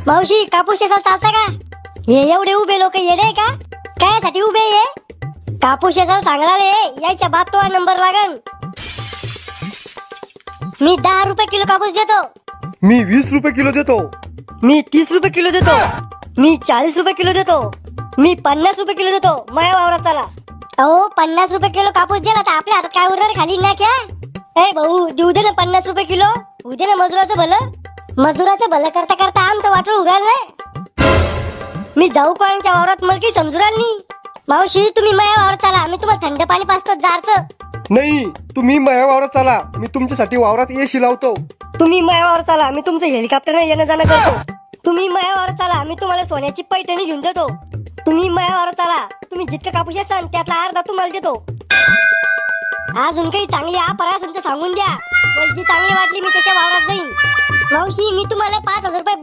मावशी कापूस शेतात चालता का? हे एवढे उभे लोक येडे का? कायसाठी उभे ये? कापूस शेतात सांगला रे, यायच्या बाद तो नंबर लागन. मी 10 रुपये किलो कापूस देतो. मी 20 रुपये किलो देतो. मी 30 रुपये किलो देतो. मी 40 रुपये किलो देतो. मी 50 रुपये किलो देतो. माया वावरात चला. अहो 50 रुपये किलो कापूस दिला तर आपल्या हातात काय उरणार खाली ना क्या? ए भाऊ देऊ दे ना 50 रुपये किलो. होऊ दे ना मजुराचं भलं. मजुराचं भलं करता करता आमचं वाटोळ उगाल नाही. मी जाऊ पाण्याच्या वावरात मला काही समजू राहिलं नाही. मावशी तुम्ही माया वावरात चला, मी तुम्हाला थंड पाणी पाजतो जारचं. नाही, तुम्ही माझ्या वावरात चला, मी तुमच्यासाठी वावरात एसी लावतो. तुम्ही माया वावरात चला, मी तुमचं हेलिकॉप्टर येणं जाणं करतो. तुम्ही माया वावरात चला, मी तुम्हाला सोन्याची पैठणी घेऊन देतो. तुम्ही माया वावरात चला, तुम्ही जितकं कापूस असाल त्यातला अर्धा तुम्हाला देतो. अजून काही चांगली ऑफर असेल तर सांगून द्या. मला जी चांगली वाटली मी त्याच्या वावरात जाईन. मावशी मी तुम्हाला 5,000 रुपये